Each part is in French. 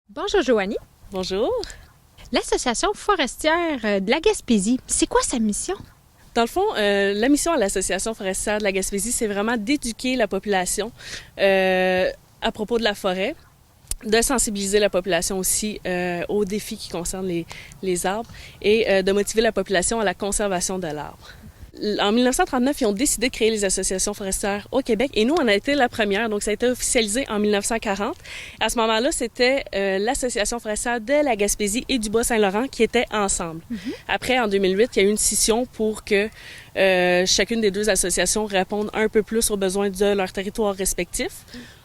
Bonjour Joanie. Bonjour. L'Association forestière de la Gaspésie, c'est quoi sa mission? Dans le fond, la mission à l'Association forestière de la Gaspésie, c'est vraiment d'éduquer la population à propos de la forêt, de sensibiliser la population aussi aux défis qui concernent les arbres et de motiver la population à la conservation de l'arbre. En 1939, ils ont décidé de créer les associations forestières au Québec et nous, on a été la première, donc ça a été officialisé en 1940. À ce moment-là, c'était l'Association forestière de la Gaspésie et du Bas-Saint-Laurent qui étaient ensemble. Après, en 2008, il y a eu une scission pour que chacune des deux associations réponde un peu plus aux besoins de leur territoire respectif.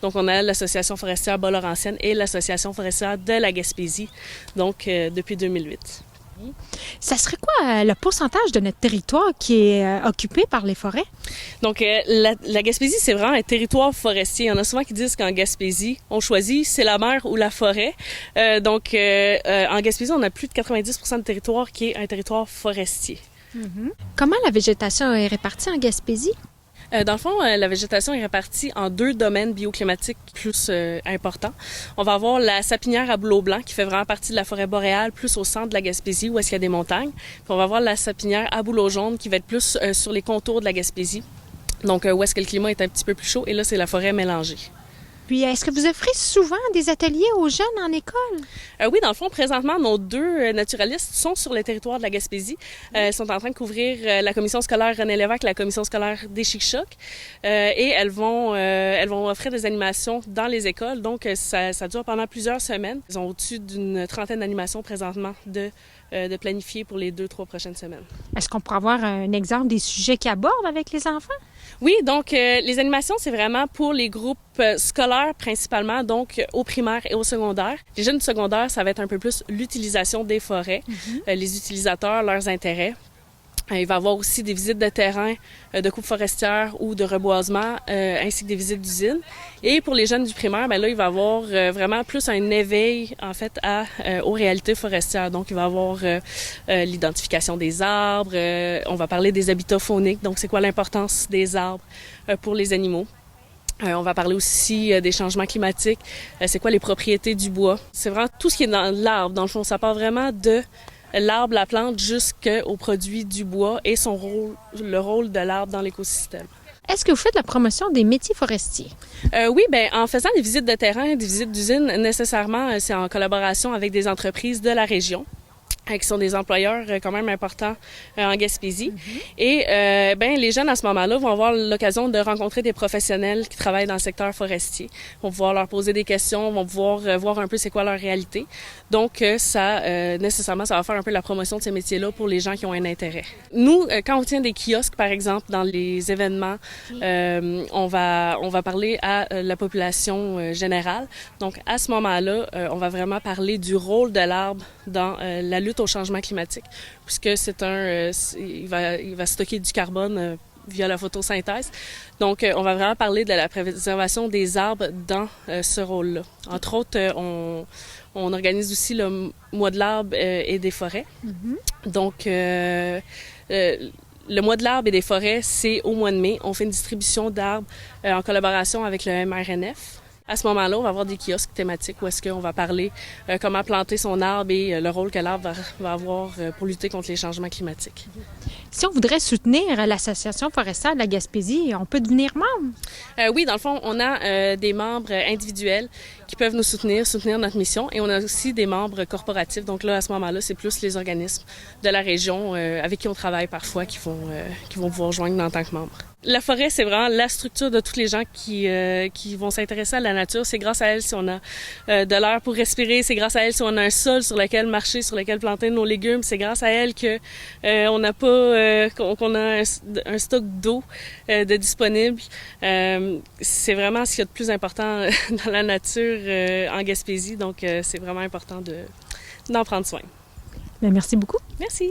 Donc, on a l'Association forestière Bas-Laurentienne et l'Association forestière de la Gaspésie, donc depuis 2008. Ça serait quoi le pourcentage de notre territoire qui est occupé par les forêts? Donc, la Gaspésie, c'est vraiment un territoire forestier. Il y en a souvent qui disent qu'en Gaspésie, on choisit, c'est la mer ou la forêt. En Gaspésie, on a plus de 90% de territoire qui est un territoire forestier. Comment la végétation est répartie en Gaspésie? Dans le fond, la végétation est répartie en deux domaines bioclimatiques plus importants. On va avoir la sapinière à bouleau blanc qui fait vraiment partie de la forêt boréale, plus au centre de la Gaspésie où est-ce qu'il y a des montagnes. Puis on va avoir la sapinière à bouleau jaune qui va être plus sur les contours de la Gaspésie. Donc où est-ce que le climat est un petit peu plus chaud et là, c'est la forêt mélangée. Puis, est-ce que vous offrez souvent des ateliers aux jeunes en école? Oui, dans le fond, présentement, nos deux naturalistes sont sur le territoire de la Gaspésie. Ils sont en train de couvrir la commission scolaire René Lévesque, la commission scolaire des Chic-Chocs. Et elles vont offrir des animations dans les écoles. Donc, ça dure pendant plusieurs semaines. Ils ont au-dessus d'une trentaine d'animations présentement de planifier pour les 2-3 prochaines semaines. Est-ce qu'on pourrait avoir un exemple des sujets qu'ils abordent avec les enfants? Oui, donc les animations, c'est vraiment pour les groupes scolaires principalement, donc au primaire et au secondaire. Les jeunes du secondaire, ça va être un peu plus l'utilisation des forêts, les utilisateurs, leurs intérêts. Il va y avoir aussi des visites de terrain, de coupes forestières ou de reboisement, ainsi que des visites d'usines. Et pour les jeunes du primaire, bien là, il va y avoir vraiment plus un éveil, en fait, aux réalités forestières. Donc, il va y avoir l'identification des arbres, on va parler des habitats fauniques, donc c'est quoi l'importance des arbres pour les animaux. On va parler aussi des changements climatiques, c'est quoi les propriétés du bois. C'est vraiment tout ce qui est dans l'arbre. Dans le fond, ça part vraiment de l'arbre, la plante, jusqu'au produit du bois et le rôle de l'arbre dans l'écosystème. Est-ce que vous faites la promotion des métiers forestiers? Oui, bien, en faisant des visites de terrain, des visites d'usine, nécessairement, c'est en collaboration avec des entreprises de la région, qui sont des employeurs quand même importants en Gaspésie. Et ben les jeunes à ce moment-là vont avoir l'occasion de rencontrer des professionnels qui travaillent dans le secteur forestier. Vont pouvoir leur poser des questions, vont pouvoir voir un peu c'est quoi leur réalité. Donc nécessairement, ça va faire un peu la promotion de ces métiers-là pour les gens qui ont un intérêt. Nous, quand on tient des kiosques, par exemple, dans les événements, on va parler à la population générale. Donc à ce moment-là, on va vraiment parler du rôle de l'arbre dans la lutte au changement climatique, puisque il va stocker du carbone via la photosynthèse. Donc, on va vraiment parler de la préservation des arbres dans ce rôle-là. Entre autres, on organise aussi le mois de l'arbre et des forêts. Donc, le mois de l'arbre et des forêts, c'est au mois de mai. On fait une distribution d'arbres en collaboration avec le MRNF. À ce moment-là, on va avoir des kiosques thématiques où est-ce qu'on va parler comment planter son arbre et le rôle que l'arbre va avoir pour lutter contre les changements climatiques. Si on voudrait soutenir l'Association forestière de la Gaspésie, on peut devenir membre? Oui, dans le fond, on a des membres individuels qui peuvent nous soutenir notre mission et on a aussi des membres corporatifs. Donc là, à ce moment-là, c'est plus les organismes de la région avec qui on travaille parfois qui vont pouvoir joindre en tant que membres. La forêt, c'est vraiment la structure de tous les gens qui vont s'intéresser à la nature. C'est grâce à elle si on a de l'air pour respirer. C'est grâce à elle si on a un sol sur lequel marcher, sur lequel planter nos légumes. C'est grâce à elle que qu'on a un stock d'eau de disponible. C'est vraiment ce qu'il y a de plus important dans la nature en Gaspésie. Donc, c'est vraiment important d'en prendre soin. Bien, merci beaucoup. Merci.